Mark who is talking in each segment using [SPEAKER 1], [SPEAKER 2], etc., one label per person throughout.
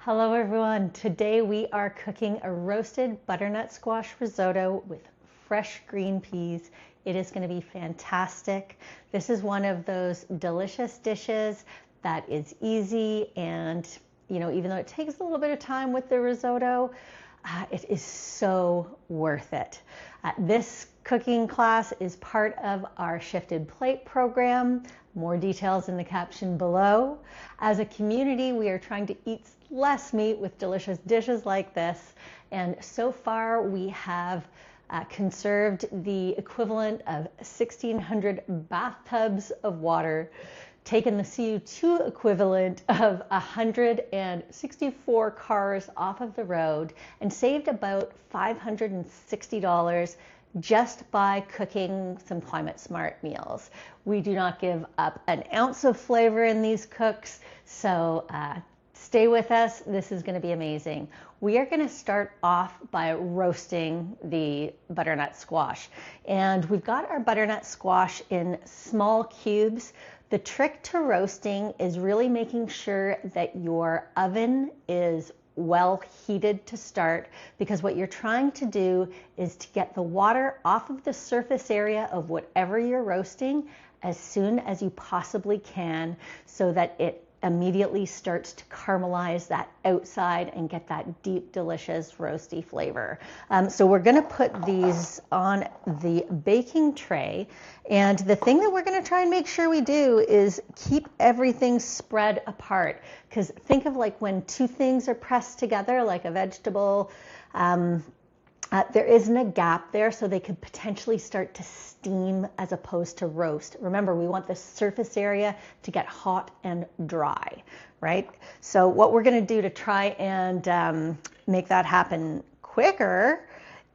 [SPEAKER 1] Hello everyone. Today we are cooking a roasted butternut squash risotto with fresh green peas. It is going to be fantastic. This is one of those delicious dishes that is easy and, even though it takes a little bit of time with the risotto, it is so worth it. This cooking class is part of our ShiftedPlate program. More details in the caption below. As a community, we are trying to eat less meat with delicious dishes like this. And so far we have conserved the equivalent of 1,600 bathtubs of water, taken the CO2 equivalent of 164 cars off of the road, and saved about $560 just by cooking some climate smart meals. We do not give up an ounce of flavor in these cooks, so stay with us. This is going to be amazing. We are going to start off by roasting the butternut squash. And we've got our butternut squash in small cubes. The trick to roasting is really making sure that your oven is well heated to start, because what you're trying to do is to get the water off of the surface area of whatever you're roasting as soon as you possibly can, so that it immediately starts to caramelize that outside and get that deep, delicious roasty flavor. So we're going to put these on the baking tray, and the thing that we're going to try and make sure we do is keep everything spread apart, because think of like when two things are pressed together like a vegetable, there isn't a gap there, so they could potentially start to steam as opposed to roast. Remember, we want the surface area to get hot and dry, right? So what we're going to do to try and make that happen quicker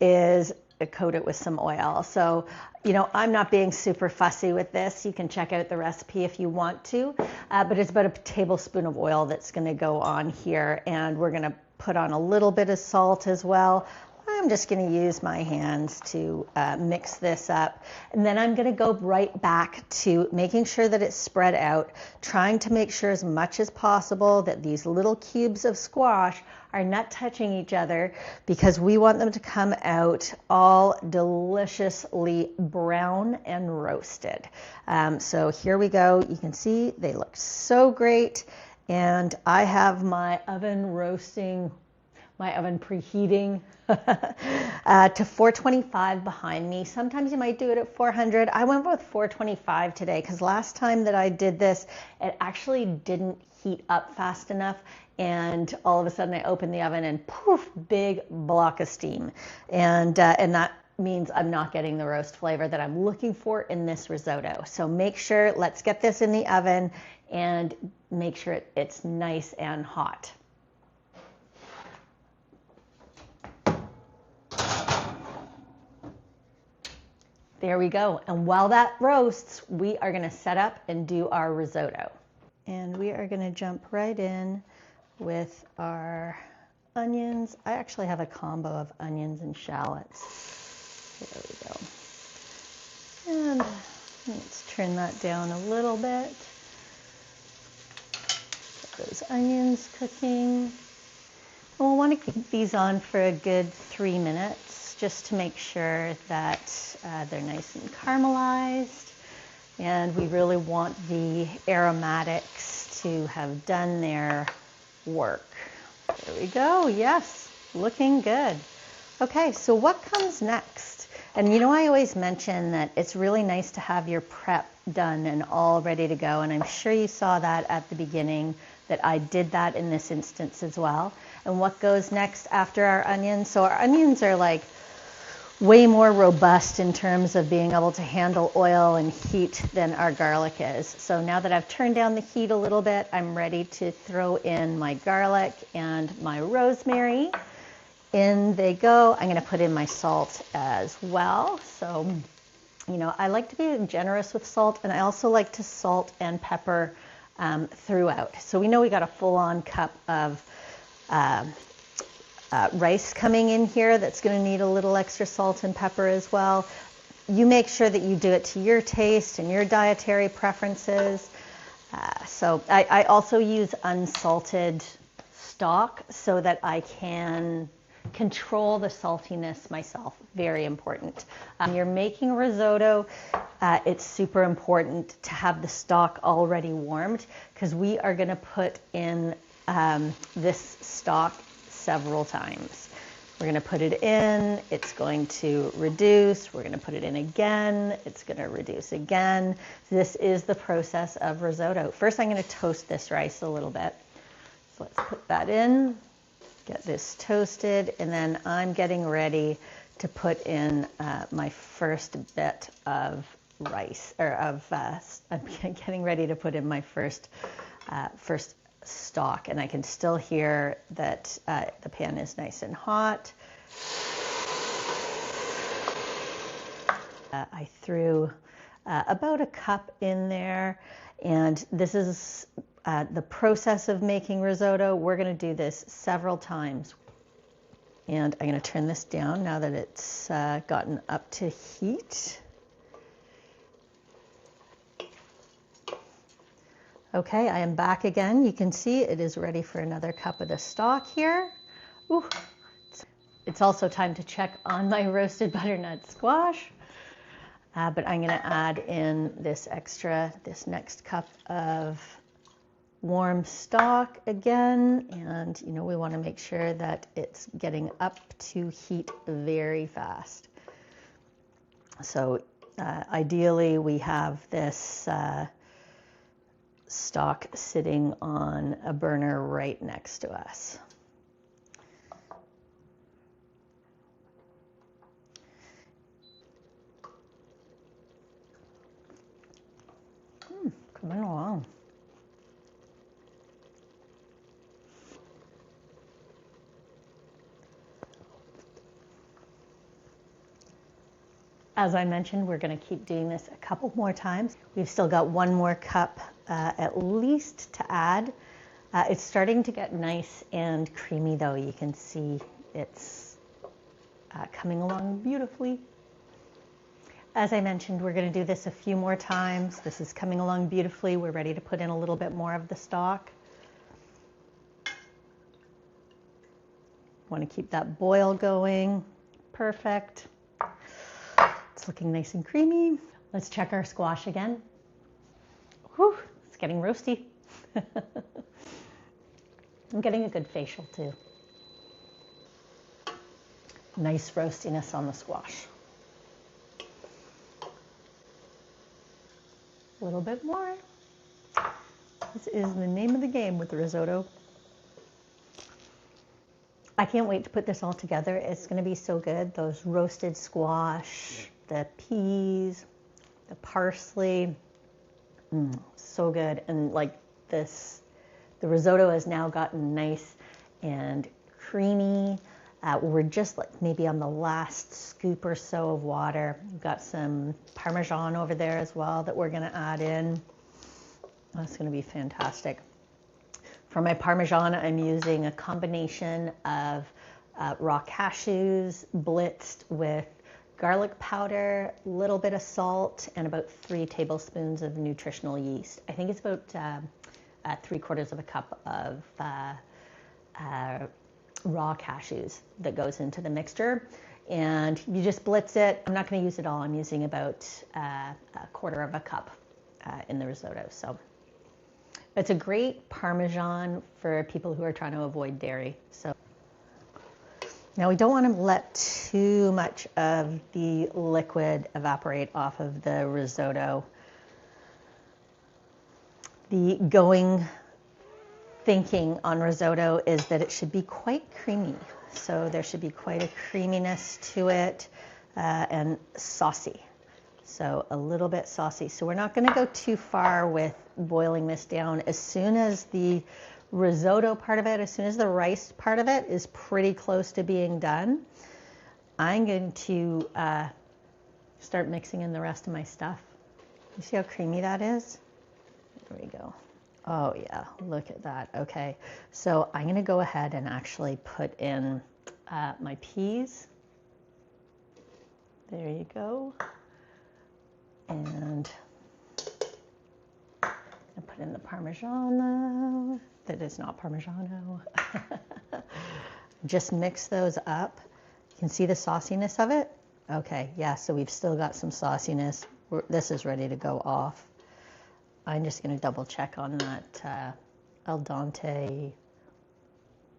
[SPEAKER 1] is coat it with some oil. So, I'm not being super fussy with this. You can check out the recipe if you want to, but it's about a tablespoon of oil that's going to go on here, and we're going to put on a little bit of salt as well. I'm just going to use my hands to mix this up, and then I'm going to go right back to making sure that it's spread out, trying to make sure as much as possible that these little cubes of squash are not touching each other, because we want them to come out all deliciously brown and roasted. So here we go. You can see they look so great, and I have my oven preheating to 425 behind me. Sometimes you might do it at 400. I went with 425 today because last time that I did this, it actually didn't heat up fast enough, and all of a sudden I opened the oven and poof, big block of steam. And that means I'm not getting the roast flavor that I'm looking for in this risotto. So make sure, let's get this in the oven and make sure it's nice and hot. There we go. And while that roasts, we are going to set up and do our risotto. And we are going to jump right in with our onions. I actually have a combo of onions and shallots. There we go. And let's turn that down a little bit. Get those onions cooking. And we'll want to keep these on for a good 3 minutes, just to make sure that they're nice and caramelized. And we really want the aromatics to have done their work. There we go. Yes, looking good. Okay, so what comes next? And I always mention that it's really nice to have your prep done and all ready to go. And I'm sure you saw that at the beginning, that I did that in this instance as well. And what goes next after our onions? So our onions are like way more robust in terms of being able to handle oil and heat than our garlic is. So now that I've turned down the heat a little bit, I'm ready to throw in my garlic and my rosemary. In they go. I'm going to put in my salt as well. So, I like to be generous with salt, and I also like to salt and pepper throughout. So we know we got a full-on cup of rice coming in here that's going to need a little extra salt and pepper as well. You make sure that you do it to your taste and your dietary preferences. So I also use unsalted stock so that I can control the saltiness myself. Very important. When you're making a risotto, it's super important to have the stock already warmed, because we are going to put in this stock several times. We're going to put it in, it's going to reduce, we're going to put it in again, it's going to reduce again. This is the process of risotto. First, I'm going to toast this rice a little bit. So let's put that in, get this toasted, and then I'm getting ready to put in my first bit of rice, or I'm getting ready to put in my first stock, and I can still hear that the pan is nice and hot. I threw about a cup in there, and this is the process of making risotto. We're going to do this several times, and I'm going to turn this down now that it's gotten up to heat. Okay, I am back again. You can see it is ready for another cup of the stock here. Ooh. It's also time to check on my roasted butternut squash. But I'm going to add in this next cup of warm stock again. And, you know, we want to make sure that it's getting up to heat very fast. So ideally we have this stock sitting on a burner right next to us. Coming along. As I mentioned, we're going to keep doing this a couple more times. We've still got one more cup at least to add. It's starting to get nice and creamy though. You can see it's coming along beautifully. As I mentioned, we're going to do this a few more times. This is coming along beautifully. We're ready to put in a little bit more of the stock. Want to keep that boil going. Perfect. It's looking nice and creamy. Let's check our squash again. Whew, it's getting roasty. I'm getting a good facial too. Nice roastiness on the squash. A little bit more. This is the name of the game with the risotto. I can't wait to put this all together. It's going to be so good. Those roasted squash, the peas, the parsley, so good. And like this, the risotto has now gotten nice and creamy. We're just like maybe on the last scoop or so of water. We've got some Parmesan over there as well that we're going to add in. That's going to be fantastic. For my Parmesan, I'm using a combination of raw cashews blitzed with garlic powder, a little bit of salt, and about 3 tablespoons of nutritional yeast. I think it's about 3/4 of a cup of raw cashews that goes into the mixture, and you just blitz it. I'm not going to use it all. I'm using about 1/4 of a cup in the risotto. So it's a great Parmesan for people who are trying to avoid dairy. So now we don't want to let too much of the liquid evaporate off of the risotto. The going thinking on risotto is that it should be quite creamy. So there should be quite a creaminess to it and saucy. So a little bit saucy. So we're not going to go too far with boiling this down. As soon as the risotto part of it, as soon as the rice part of it is pretty close to being done, I'm going to start mixing in the rest of my stuff. You see how creamy that is? There we go. Oh yeah, look at that. Okay, so I'm going to go ahead and actually put in my peas. There you go. And I put in the Parmesan. that is not Parmigiano. Just mix those up. You can see the sauciness of it. Okay, yeah, so we've still got some sauciness. This is ready to go off. I'm just going to double check on that al dente.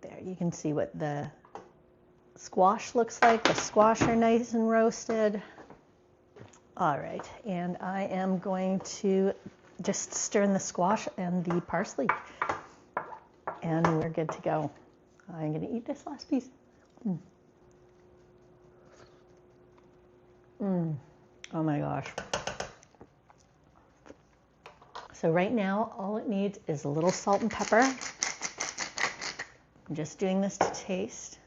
[SPEAKER 1] There, you can see what the squash looks like. The squash are nice and roasted. All right, and I am going to just stir in the squash and the parsley. And we're good to go. I'm going to eat this last piece. Oh my gosh. So right now, all it needs is a little salt and pepper. I'm just doing this to taste.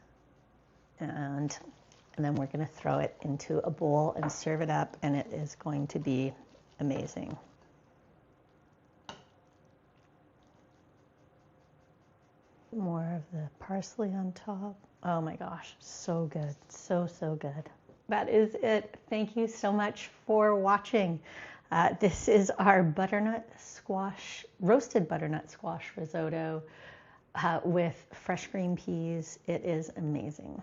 [SPEAKER 1] And then we're going to throw it into a bowl and serve it up, and it is going to be amazing. More of the parsley on top. Oh my gosh, so good. So, so good. That is it. Thank you so much for watching. This is our roasted butternut squash risotto with fresh green peas. It is amazing.